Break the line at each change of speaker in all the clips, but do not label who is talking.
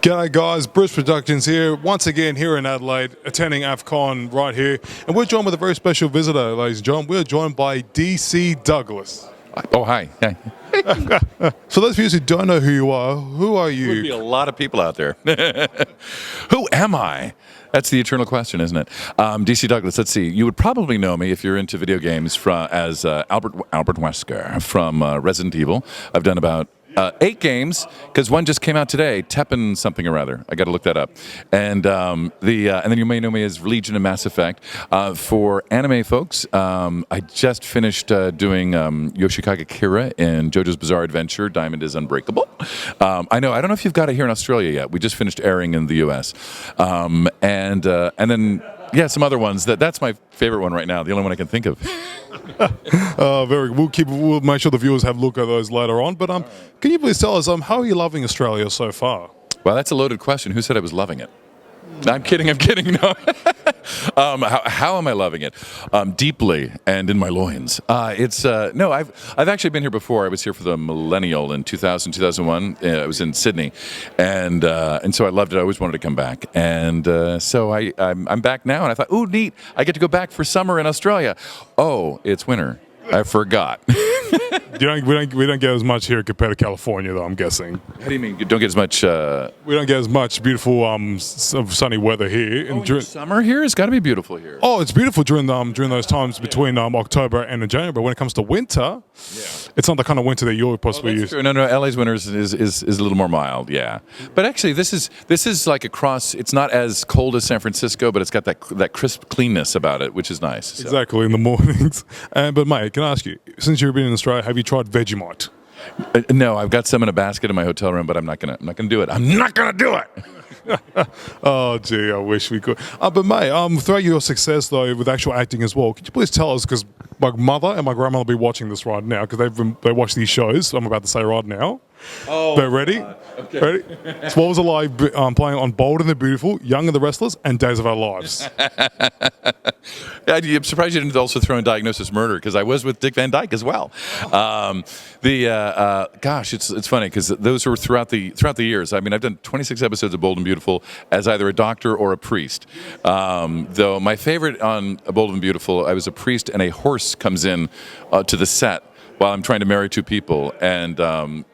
G'day guys, Briz Productions here, once again here in Adelaide, attending AVCon right here. And we're joined with a very special visitor, ladies and gentlemen. We're joined by D.C. Douglas.
Oh, hi.
So those of you who don't know who are you?
There would be a lot of people out there. Who am I? That's the eternal question, isn't it? D.C. Douglas, let's see. You would probably know me if you're into video games as Albert Wesker from Resident Evil. I've done about 8 games, because one just came out today, Teppen something or other. I got to look that up. And and then you may know me as Legion and Mass Effect. For anime folks, I just finished doing Yoshikage Kira in JoJo's Bizarre Adventure, Diamond is Unbreakable. I don't know if you've got it here in Australia yet. We just finished airing in the US. And then, yeah, some other ones. That's my favorite one right now, the only one I can think of.
Very good. We'll make sure the viewers have a look at those later on. But can you please tell us, how are you loving Australia so far?
Well, that's a loaded question. Who said I was loving it? I'm kidding. No. How am I loving it? Deeply and in my loins. No. I've actually been here before. I was here for the Millennial in 2001. I was in Sydney, and so I loved it. I always wanted to come back, and so I'm back now. And I thought, ooh, neat! I get to go back for summer in Australia. Oh, it's winter. I forgot.
We don't get as much here compared to California, though, I'm guessing.
How do you mean you don't get as much?
We don't get as much beautiful sunny weather here.
And summer here has got to be beautiful here.
Oh, it's beautiful during those times between October and January. But when it comes to winter, it's not the kind of winter that you're possibly used to.
No, LA's winter is a little more mild, yeah. But actually, this is like it's not as cold as San Francisco, but it's got that crisp cleanness about it, which is nice. So.
Exactly, in the mornings. But mate, can I ask you, since you've been in Australia, have you tried Vegemite?
No, I've got some in a basket in my hotel room, but I'm not gonna do it. I'm not gonna do it.
Oh, gee, I wish we could. But mate, throughout your success though with actual acting as well, could you please tell us, because my mother and my grandmother will be watching this right now, because they watch these shows. I'm about to say right now.
Oh,
they're ready.
Okay.
Ready? So what was it like playing on Bold and the Beautiful, Young and the Restless, and Days of Our Lives?
I'm surprised you didn't also throw in Diagnosis Murder, because I was with Dick Van Dyke as well. Gosh, it's funny because those were throughout the years. I mean, I've done 26 episodes of Bold and Beautiful as either a doctor or a priest. Though my favorite on Bold and Beautiful, I was a priest and a horse comes in to the set while I'm trying to marry 2 people, and I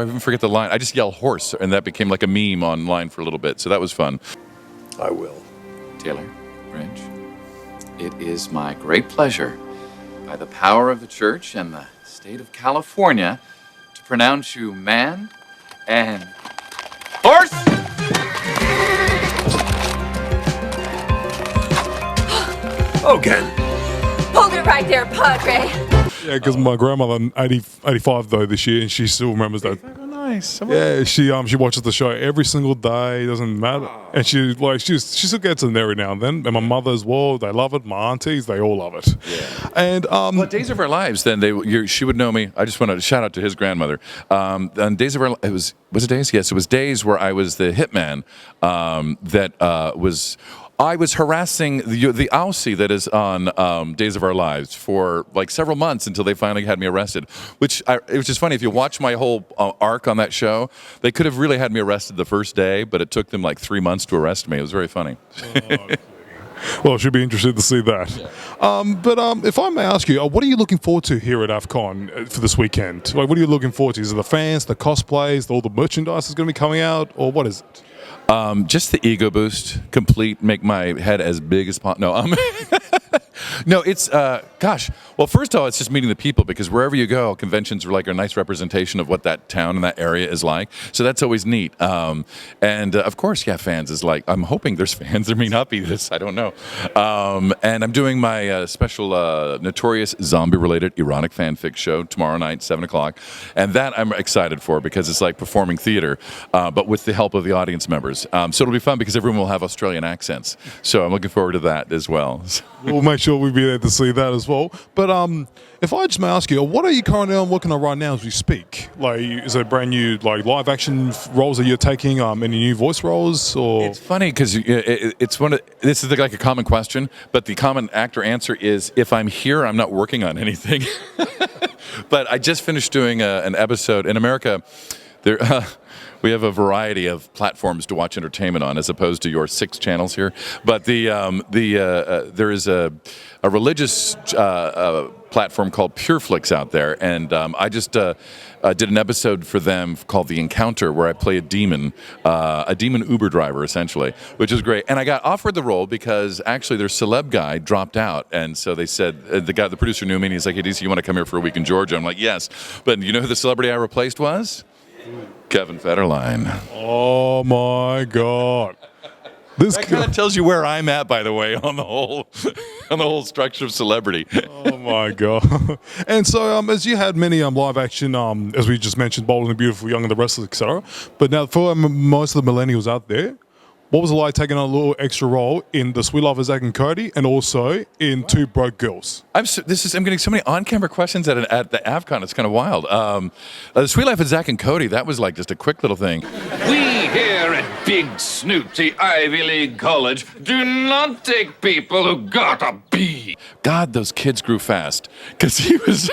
even forget the line. I just yell horse, and that became like a meme online for a little bit. So that was fun.
I will.
Taylor, French, it is my great pleasure, by the power of the church and the state of California, to pronounce you man and horse.
Again.
Hold it right there, Padre.
Yeah, because my grandmother, 85 though this year, and she still remembers that.
Oh, nice.
Yeah, she watches the show every single day. Doesn't matter, and she still gets in there every now and then. And my mother as well. They love it. My aunties, they all love it.
Yeah.
And
well, Days of Our Lives. Then she would know me. I just wanted to shout out to his grandmother. On Days of Our Lives, was it Days? Yes, it was Days where I was the hitman. I was harassing the Aussie that is on Days of Our Lives for like several months until they finally had me arrested. It was just funny. If you watch my whole arc on that show, they could have really had me arrested the first day, but it took them like 3 months to arrest me. It was very funny.
Well, should be interested to see that. Yeah. But if I may ask you, what are you looking forward to here at AVCon for this weekend? Like, what are you looking forward to? Is it the fans, the cosplays, all the merchandise is going to be coming out, or what is it?
Just the ego boost, make my head as big as possible. No, no, it's, gosh. Well, first of all, it's just meeting the people, because wherever you go, conventions are like a nice representation of what that town and that area is like. So that's always neat. And of course, yeah, fans is like, I'm hoping there's fans. There may not be this. I don't know. And I'm doing my special notorious zombie-related erotic fanfic show tomorrow night, 7 o'clock. And that I'm excited for, because it's like performing theater, but with the help of the audience members. So it'll be fun because everyone will have Australian accents. So I'm looking forward to that as well.
We'll make sure we'll be there to see that as well. But if I just may ask you, what are you currently working on right now as we speak? Like, is it brand new live action roles that you're taking? Any new voice roles? Or
it's funny because this is like a common question, but the common actor answer is, if I'm here, I'm not working on anything. But I just finished doing an episode in America. There, we have a variety of platforms to watch entertainment on, as opposed to your 6 channels here. But there is a religious platform called PureFlix out there, and I just did an episode for them called The Encounter, where I play a demon Uber driver, essentially, which is great. And I got offered the role because actually their celeb guy dropped out, and so they said the producer knew me, and he's like, "Hey, DC, you want to come here for a week in Georgia?" I'm like, "Yes," but you know who the celebrity I replaced was? Kevin Federline.
Oh my God. This
That kind of tells you where I'm at, by the way, on the whole structure of celebrity.
Oh my God. And so as you had many live action, as we just mentioned, Bold and the Beautiful, Young and the Restless, etc. But now for most of the millennials out there, what was it like taking on a little extra role in The Sweet Life of Zack and Cody, and also in Two Broke Girls?
I'm getting so many on-camera questions at the AVCon. It's kind of wild. The Sweet Life of Zack and Cody, that was like just a quick little thing.
We here at Big Snooty Ivy League College do not take people who got a B.
God, those kids grew fast, because he was,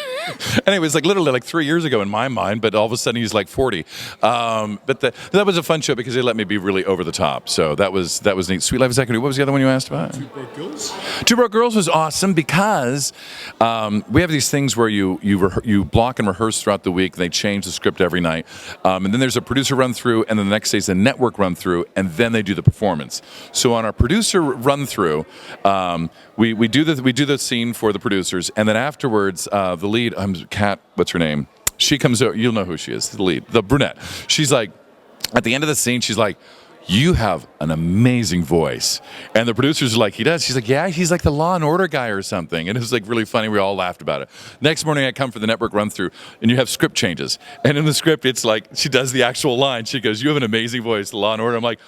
and it was like literally like 3 years ago in my mind, but all of a sudden he's like 40. But that was a fun show because they let me be really over the top. So that was neat. Sweet Life of Zack and Cody. What was the other one you asked about?
Two Broke Girls.
Two Broke Girls was awesome because we have these things where you block and rehearse throughout the week. And they change the script every night, and then there's a producer run through, and then the next day is the network run through, and then they do the performance. So on our producer run through, we do the scene for the producers, and then afterwards the lead, Kat, what's her name? She comes over. You'll know who she is. The lead, the brunette. She's like, at the end of the scene, she's like, "You have an amazing voice." And the producers are like, "He does." She's like, "Yeah, he's like the Law and Order guy or something." And it was like really funny. We all laughed about it. Next morning I come for the network run through, and you have script changes. And in the script, it's like, she does the actual line. She goes, "You have an amazing voice, Law and Order." I'm like,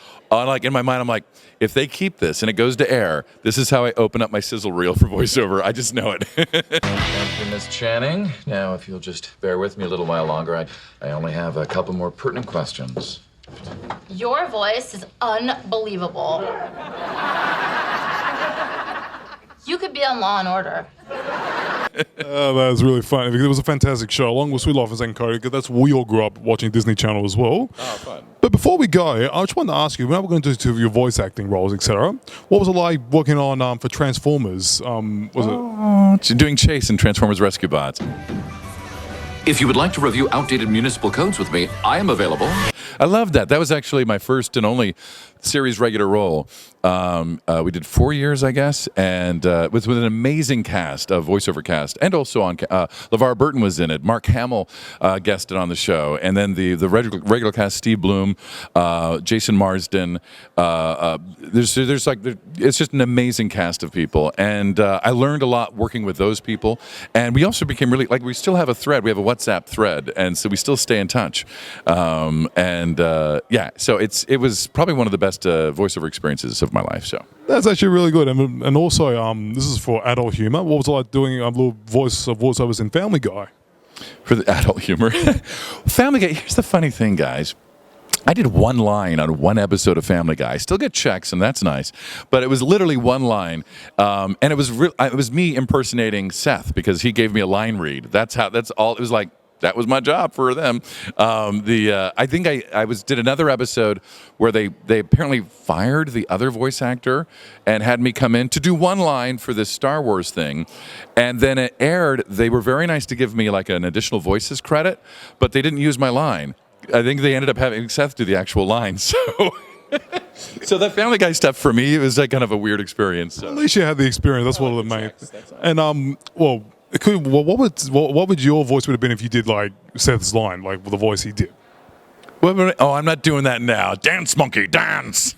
in my mind, I'm like, if they keep this and it goes to air, this is how I open up my sizzle reel for voiceover. I just know it.
Thank you, Miss Channing. Now, if you'll just bear with me a little while longer, I only have a couple more pertinent questions.
Your voice is unbelievable. You could be on Law and Order.
That was really fun. It was a fantastic show, along with Sweet Life of Zack and Cody, because that's we all grew up watching Disney Channel as well.
Oh, fun.
But before we go, I just wanted to ask you, now we're going to do your voice acting roles, etc. What was it like working on for Transformers?
Doing Chase in Transformers Rescue Bots.
If you would like to review outdated municipal codes with me, I am available.
I loved that. That was actually my first and only series regular role. We did 4 years, I guess, and with an amazing cast, a voiceover cast, and also on LeVar Burton was in it. Mark Hamill guested on the show, and then the regular cast: Steve Bloom, Jason Marsden. It's just an amazing cast of people, and I learned a lot working with those people. And we also became really we still have a thread. We have a WhatsApp thread, and so we still stay in touch. So it was probably one of the best voiceover experiences of my life. So
That's actually really good. And also, this is for adult humor. What was it like doing a little voiceovers in Family Guy?
For the adult humor. Family Guy, here's the funny thing, guys. I did one line on one episode of Family Guy. I still get checks, and that's nice. But it was literally one line, and it was me impersonating Seth because he gave me a line read. That's all. It was like, that was my job for them. I think I did another episode where they apparently fired the other voice actor and had me come in to do one line for this Star Wars thing, and then it aired. They were very nice to give me like an additional voices credit, but they didn't use my line. I think they ended up having Seth do the actual line. So. So that Family Guy stuff for me, it was like kind of a weird experience. So.
At least you had the experience. That's what it made. And what would your voice would have been if you did like Seth's line, like with the voice he did?
I'm not doing that now. Dance, monkey, dance.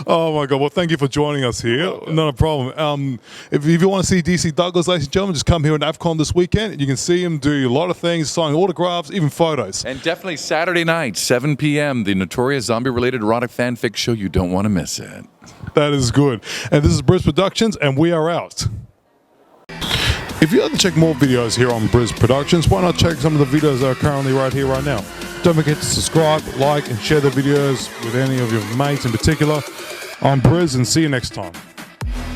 Oh my God! Well, thank you for joining us here. Not a problem. If you want to see DC Douglas, ladies and gentlemen, just come here at AVCon this weekend. You can see him do a lot of things, sign autographs, even photos.
And definitely Saturday night, 7 p.m., the notorious zombie-related erotic fanfic show. You don't want to miss it.
That is good. And this is Briz Productions, and we are out. If you'd like to check more videos here on Briz Productions, why not check some of the videos that are currently right here, right now? Don't forget to subscribe, like, and share the videos with any of your mates in particular. I'm Briz, and see you next time.